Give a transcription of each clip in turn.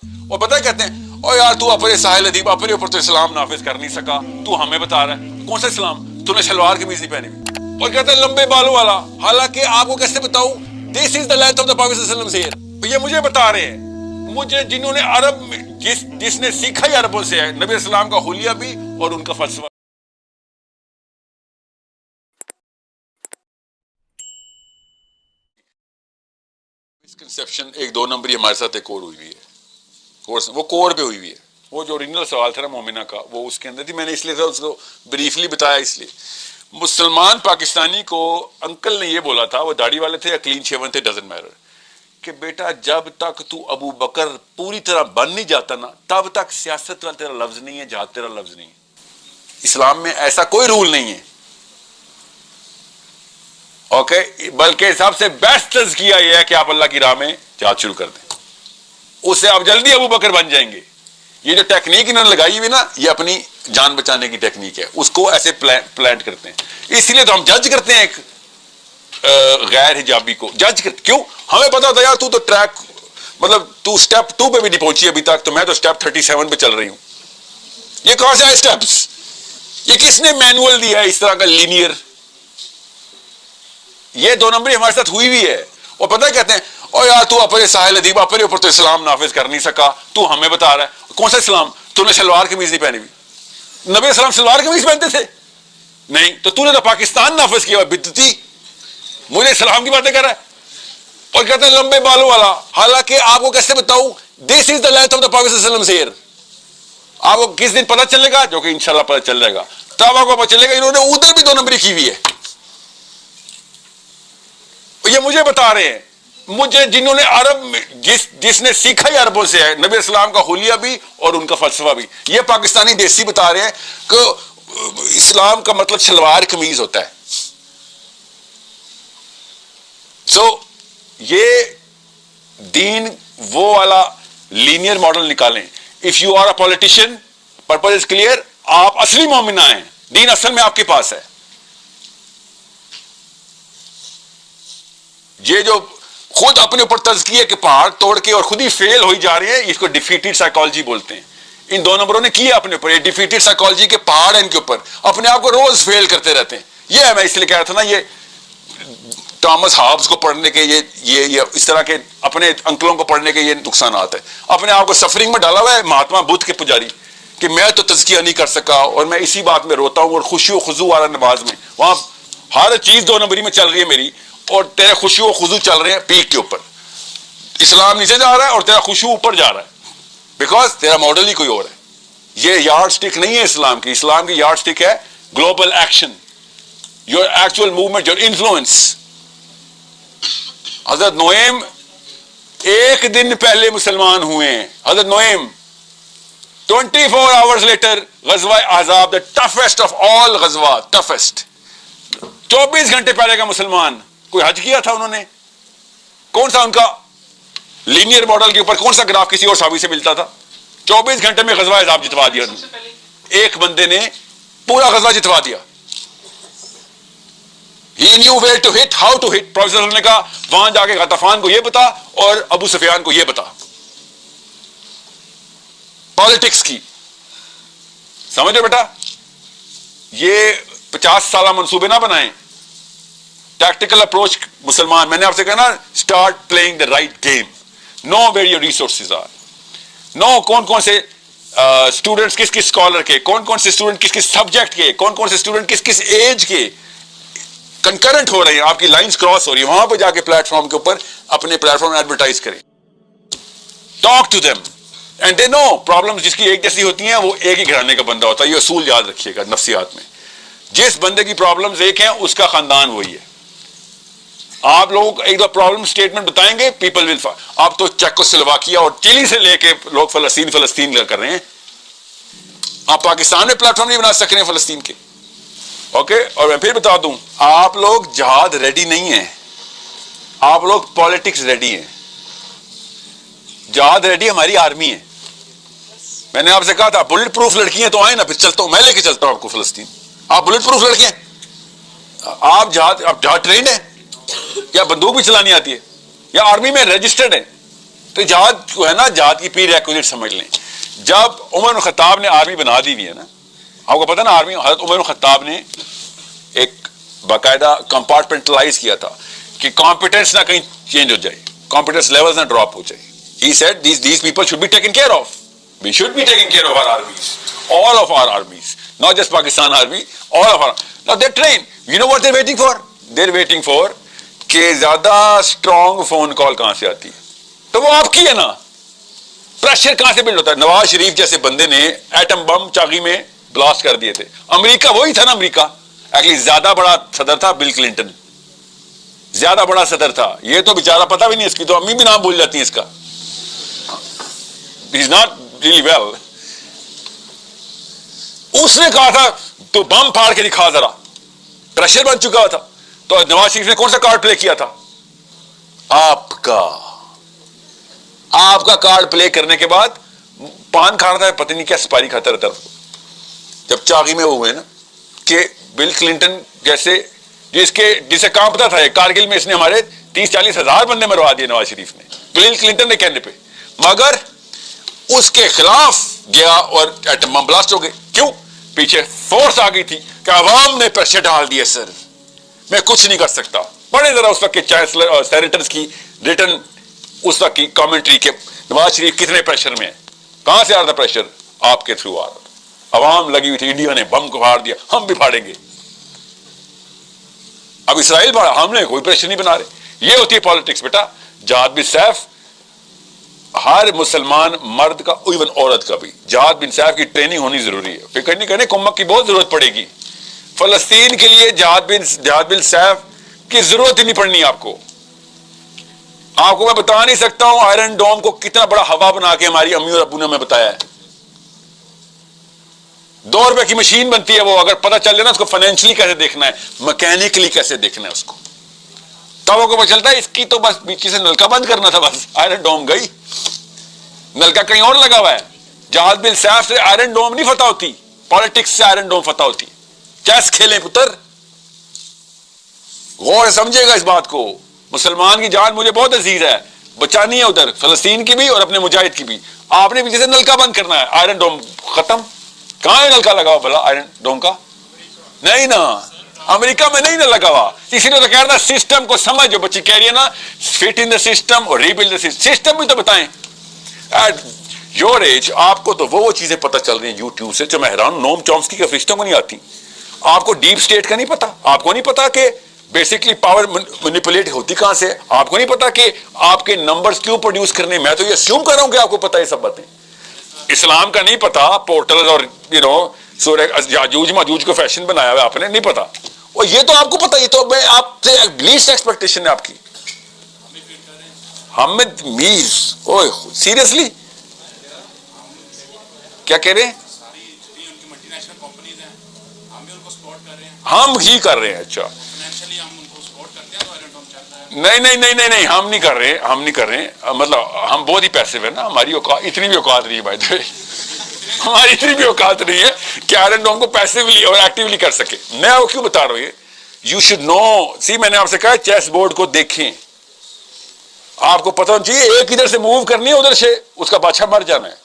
اور پتہ کہتے ہیں او یار تو اپنے ساحل ادیب اپنے اوپر تو اسلام نافذ کر نہیں سکا، تو ہمیں بتا رہا ہے کون سا اسلام؟ تو نے شلوار قمیض نہیں پہنی ہوئی اور کہتے ہیں لمبے بالوں والا، حالانکہ آپ کو کیسے بتاؤں this is the length of the prophet صلی اللہ علیہ وسلم سے، یہ مجھے بتا رہے ہیں، مجھے جنہوں نے عرب جس نے سیکھا ہی عربوں سے ہے، نبی اسلام کا حلیہ بھی اور ان کا فلسفہ۔ مسکنسیپشن ایک دو نمبری ہمارے ساتھ ایک اور ہوئی ہوئی ہے، وہ کور پہ ہوئی ہوئی ہے، وہ جو اوریجنل سوال تھا نا مومنہ کا وہ اس کے اندر تھی، میں نے اس لیے اس کو بریفلی بتایا، اس لیے مسلمان پاکستانی کو انکل نے یہ بولا تھا، وہ داڑھی والے تھے یا کلین شیون تھے ڈزنٹ میٹر، کہ بیٹا جب تک تو ابو بکر پوری طرح بن نہیں جاتا نا تب تک سیاست کا تیرا لفظ نہیں ہے، جہاد تیرا لفظ نہیں ہے۔ اسلام میں ایسا کوئی رول نہیں ہے، اوکے، بلکہ سب سے بیسٹ تزکیہ یہ ہے کہ آپ اللہ کی راہ میں جہاد شروع کر دیں، اس سے آپ جلدی ابو بکر بن جائیں گے۔ یہ جو ٹیکنیک انہوں نے لگائی ہوئی نا یہ اپنی جان بچانے کی ٹیکنیک ہے، اس کو ایسے پلانٹ کرتے ہیں، اس لیے تو ہم جج کرتے ہیں ایک غیر حجابی کو، جج کرتے کیوں؟ ہمیں پتا ہوتا ہے یار تو ٹریک مطلب تو سٹیپ 2 پہ بھی نہیں پہنچی ابھی تک، تو میں تو سٹیپ 37 پہ چل رہی ہوں، یہ کہاں سے آئے سٹیپس؟ یہ کس نے مینول دیا ہے اس طرح کا لینئر؟ یہ دو نمبری ہمارے ساتھ ہوئی ہوئی ہے، اور پتہ کہتے ہیں او یار تو اپنے ساحل ادیب اپنے اوپر تو اسلام نافذ کر نہیں سکا، تو ہمیں بتا رہا ہے کون سا اسلام؟ تو نے شلوار قمیض نہیں پہنی ہوئی، نبی اسلام شلوار قمیض پہنتے تھے؟ نہیں، تو نے تو پاکستان نافذ کیا، بدعتی مجھے اسلام کی باتیں کر رہا ہے، اور کہتے ہیں لمبے بالوں والا، حالانکہ آپ کو کیسے بتاؤں this is the length of the prophet صلی اللہ علیہ وسلم سے، آپ کو کس دن پتہ چلے گا؟ جو کہ انشاءاللہ پتہ چل جائے گا، تب آپ کو پتہ چلے گا انہوں نے ادھر بھی دو نمبری کی ہوئی ہے۔ یہ مجھے بتا رہے ہیں، مجھے جنہوں نے عرب جس نے سیکھا ہی عربوں سے ہے، نبی اسلام کا حلیہ بھی اور ان کا فلسفہ بھی، یہ پاکستانی دیسی بتا رہے ہیں کہ اسلام کا مطلب شلوار قمیض ہوتا ہے۔ یہ دین وہ والا لینئر ماڈل نکالیں، if you are a politician purpose is clear, آپ اصلی مومنہ ہیں، دین اصل میں آپ کے پاس ہے۔ یہ جو خود اپنے اوپر تزکیے کے پہاڑ توڑ کے اور خود ہی فیل ہوئی جا رہے ہیں، اس کو ڈیفیٹڈ سائیکالوجی بولتے ہیں۔ ان دو نمبروں نے کیا اپنے اوپر، یہ ڈیفیٹڈ سائیکالوجی کے پہاڑ ہیں ان کے اوپر، اپنے آپ کو روز فیل کرتے رہتے ہیں۔ یہ ہے، میں اس لیے کہہ رہا تھا نا، یہ ٹامس ہابس کو پڑھنے کے یہ اس طرح کے اپنے انکلوں کو پڑھنے کے یہ نقصانات ہیں، اپنے آپ کو سفرنگ میں ڈالا ہوا ہے مہاتما بدھ کے پجاری کہ میں تو تزکیہ نہیں کر سکا اور میں اسی بات میں روتا ہوں، اور خشوع و خضوع والا نماز میں وہاں ہر چیز دو نمبری میں چل رہی ہے میری، اور تیرے خشوع و خضوع چل رہے ہیں پیک کے اوپر، اسلام نیچے جا رہا ہے اور تیرا خشوع اوپر جا رہا ہے، بیکاز تیرا ماڈل ہی کوئی اور ہے۔ یہ یارڈ سٹک نہیں ہے اسلام کی، اسلام کی یارڈ سٹک ہے global action, your actual movement, your influence. حضرت نعیم ایک دن پہلے مسلمان ہوئے ہیں، حضرت نعیم 24 hours later غزوہ احزاب، the toughest of all غزوات، toughest، 24 گھنٹے پہلے کا مسلمان۔ کوئی حج کیا تھا انہوں نے؟ کون سا ان کا لینئر ماڈل کے اوپر کون سا گراف کسی اور صحابی سے ملتا تھا؟ 24 گھنٹے میں غزوہ احزاب جتوا دیا، ایک بندے نے پورا غزوہ جتوا دیا۔ He knew where to hit, how to hit۔ Professor صلی اللہ علیہ وسلم نے کہا وہاں جا کے غطفان کو یہ بتا اور ابو سفیان کو یہ بتا، پالیٹکس کی، سمجھ رہے بیٹا؟ یہ 50 سالہ منصوبے نہ بنائیں، ٹیکٹیکل اپروچ مسلمان۔ میں نے آپ سے کہا نا start playing the right game, know where your resources are, know کون کون سے اسٹوڈنٹس کس کس اسکالر کے، کون کون سے اسٹوڈنٹ کس کس سبجیکٹ کے، کون کون سے اسٹوڈنٹ کس کس ایج کے کنکرنٹ ہو رہے ہیں، آپ کی لائنز کراس ہو رہی ہیں، وہاں پہ جا کے پلیٹ فارم کے اوپر اپنے پلیٹ فارم ایڈورٹائز کریں، talk to them and they know problem جس کی ایک جیسی ہوتی ہیں وہ ایک ہی گھرانے کا بندہ ہوتا ہے۔ یہ اصول یاد رکھیے گا نفسیات میں، جس بندے کی پرابلمز ایک ہیں اس کا خاندان وہی ہے۔ آپ لوگوں کو ایک دو پرابلم اسٹیٹمنٹ بتائیں گے، پیپل ول آپ تو چیکو سلوواکیا اور چلی سے لے کے لوگ فلسطین کر رہے ہیں، آپ پاکستان میں پلیٹ فارم نہیں بنا سک رہے ہیں فلسطین کے، اوکے؟ اور میں پھر بتا دوں، آپ لوگ جہاد ریڈی نہیں ہیں، آپ لوگ پالیٹکس ریڈی ہیں۔ جہاد ریڈی ہماری آرمی ہے۔ میں نے آپ سے کہا تھا بلٹ پروف لڑکیاں تو آئیں نا، پھر چلتا ہوں میں لے کے چلتا ہوں آپ کو فلسطین۔ آپ بلٹ پروف لڑکیاں، آپ جہاد ٹرینڈ ہیں، یا بندوق بھی چلانی آتی ہے، یا آرمی میں رجسٹرڈ ہیں؟ تو جہاد جو ہے نا, جہاد کی پری ریکوزٹ سمجھ لیں. جب عمر بن خطاب نے آرمی بنا دی ہوئی ہے نا, آپ کو پتا نا آرمی, حضرت عمر بن خطاب نے ایک باقاعدہ کمپارٹمنٹلائز کیا تھا کہ کمپیٹنس نہ کہیں چینج ہو جائے, کمپیٹنس لیولز نہ ڈراپ ہو جائے. He said these people should be taken care of. We should be taking care of our armies, all of our armies, not just Pakistan army, all of our. Now they train. You know what they're waiting for? They're waiting for کہ زیادہ strong phone call کہاں سے آتی ہے, تو وہ آپ کی ہے نا. پریشر کہاں سے بلڈ ہوتا ہے؟ نواز شریف جیسے بندے نے ایٹم بم چاغی میں بلاسٹ کر دیے تھے. امریکہ وہی تھا نا, امریکہ ایکچولی زیادہ بڑا صدر تھا بل کلنٹن, زیادہ بڑا صدر تھا. یہ تو بیچارہ پتہ بھی نہیں, اس کی تو امی بھی نام بھول جاتی ہیں اس کا. He's not really well. اس نے کہا تھا تو بم پھاڑ کے دکھا ذرا, پریشر بن چکا تھا. تو نواز شریف نے کون سا کارڈ پلے کیا تھا؟ آپ کا کارڈ پلے کرنے کے بعد پان کھا رہا تھا, پتہ نہیں کیا سپاری کھاتا رہتا تھا. جب چاغی میں وہ ہوئے نا کہ بل کلنٹن جیسے جسے کام پتا تھا کارگل میں اس نے ہمارے 30-40 ہزار بندے مروا دیے نواز شریف نے, بل کلنٹن نے کہنے پہ, مگر اس کے خلاف گیا اور ایٹم بم بلاسٹ ہو گئے. کیوں؟ پیچھے فورس آ گئی تھی کہ عوام نے پریشر ڈال دیا, سر میں کچھ نہیں کر سکتا. پڑھے ذرا اس وقت کے چانسلر اور سینیٹرز کی ریٹن اس وقت کی کامنٹری کہ نواز شریف کتنے پریشر میں ہے. کہاں سے آ رہا تھا پریشر؟ آپ کے تھرو آ رہا تھا. عوام لگی ہوئی تھی, انڈیا نے بم کو پھاڑ دیا, ہم بھی پھاڑیں گے. اب اسرائیل پھاڑا, ہم نے کوئی پریشر نہیں بنا رہے. یہ ہوتی ہے پالیٹکس بیٹا. جہاد بن سیف ہر مسلمان مرد کا, ایون عورت کا بھی, جہاد بن سیف کی ٹریننگ ہونی ضروری ہے. فکر نہیں کرنے, کمک کی بہت ضرورت پڑے گی. فلسطین کے لیے جہاد بن سیف کی ضرورت ہی نہیں پڑنی آپ کو. آپ کو میں بتا نہیں سکتا ہوں آئرن ڈوم کو کتنا بڑا ہوا بنا کے ہماری امی اور ابو نے ہمیں بتایا ہے. 2 روپے کی مشین بنتی ہے وہ, اگر پتہ چل جائے نا اس کو فائنینشلی کیسے دیکھنا ہے, میکینکلی کیسے دیکھنا ہے اس کو, تب وہ کو پتہ چلتا ہے اس کی تو بس بیچ سے نلکا بند کرنا تھا, بس آئرن ڈوم گئی, نلکا کہیں اور لگا ہوا ہے. جہاد بن سیف سے آئرن ڈوم نہیں فتح ہوتی, پالیٹکس سے آئرن ڈوم فتح ہوتی. چیس کھیلیں پتر, غور سے سمجھے گا اس بات کو. مسلمان کی جان مجھے بہت عزیز ہے, بچانی ہے ادھر فلسطین کی بھی اور اپنے مجاہد کی بھی. آپ نے پیچھے سے نلکا بند کرنا ہے, آئرن ڈوم ختم. کہاں ہے نلکا لگا ہوا بھلا آئرن ڈوم کا؟ نہیں نا, امریکہ میں نہیں نہ لگا ہوا. اسی لیے تو کہہ رہا سسٹم کو سمجھو. بچی کہہ رہی ہے نا فٹ ان دا سسٹم اور ریبلڈ دا سسٹم. سسٹم بھی تو بتائیں. ایٹ یور ایج آپ کو تو وہ چیزیں پتہ چل رہی ہیں یوٹیوب سے جو میں حیران ہوں. نوم چومسکی کا فرشتوں کو نہیں آتی. آپ کو ڈیپ اسٹیٹ کا نہیں پتا, آپ کو نہیں پتا کہ بیسکلی پاور مینیپولیٹ ہوتی کہاں سے, آپ کو نہیں پتا کہ آپ کے نمبرز کیوں پروڈیوس کرنے. میں تو یہ اسیوم کر رہا ہوں کہ آپ کو پتا ہے سب باتیں. اسلام کا نہیں پتا, پورٹلز اور سورہ یاجوج ماجوج کو فیشن بنایا ہوا آپ نے, نہیں پتا. اور یہ تو آپ کو پتا, یہ تو میں آپ سے لیسٹ ایکسپیکٹیشن ہے آپ کی. حامد میر, اوہ سیریسلی کیا کہہ رہے ہیں؟ ہم ہی کر رہے ہیں. اچھا نہیں ہم نہیں کر رہے, مطلب ہم بہت ہی پیسے ہیں نا, ہماری اوقات اتنی بھی اوقات نہیں ہے بھائی, ہماری اتنی بھی اوقات نہیں ہے کہ آئرن ڈوم کو پیسیولی اور ایکٹیولی کر سکے. میں وہ کیوں بتا رہا ہوں, یہ یو شوڈ نو. سی میں نے آپ سے کہا چیس بورڈ کو دیکھیں, آپ کو پتہ ہونا چاہیے ایک ادھر سے موو کرنی ہے, ادھر سے اس کا بادشاہ مر جانا ہے.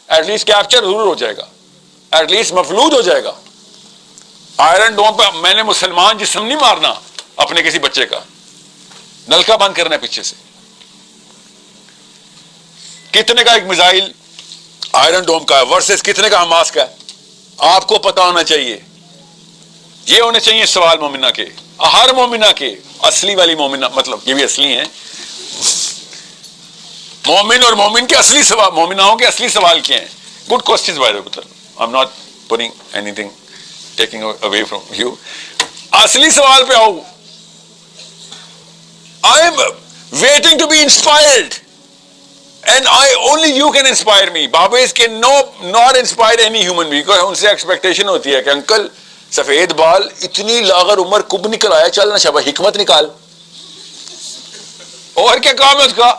ایٹ لیسٹ کیپچر ضرور ہو جائے گا, ایٹ لیسٹ مفلوج ہو جائے گا. آئرن ڈوم پہ میں نے مسلمان جسم نہیں مارنا اپنے کسی بچے کا, نلکا بند کرنا ہے پیچھے سے. کتنے کا ایک میزائل آئرن ڈوم کا ہے ورسز کتنے کا حماس کا ہے, آپ کو پتا ہونا چاہیے. یہ ہونے چاہیے سوال مومنہ کے, ہر مومنہ کے, اصلی والی مومنہ, مطلب یہ بھی اصلی ہیں. مومن اور مومن کے اصلی سوال, مومناؤں کے اصلی سوال کیا ہیں؟ Good questions by the way. I am not putting any thing taking away from you. اصلی سوال پہ آؤ. I am waiting to be inspired and only you can inspire me. Babas can not inspire any human being. ان سے expectation ہوتی ہے کہ uncle سفید بال اتنی لاغر عمر کب نکل آیا, چل نا شابہ حکمت نکال. اور کیا کام ہے اس کا؟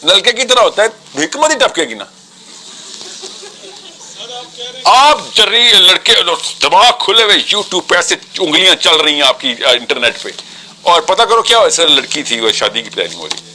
نلکے کی طرح ہوتا ہے, حکمت ہی ٹپکے گی نا. آپ چل رہی لڑکے دماغ کھلے ہوئے, یوٹیوب پہ ایسے انگلیاں چل رہی ہیں آپ کی انٹرنیٹ پہ, اور پتہ کرو کیا ہوا. سر لڑکی تھی, وہ شادی کی پلاننگ ہو رہی,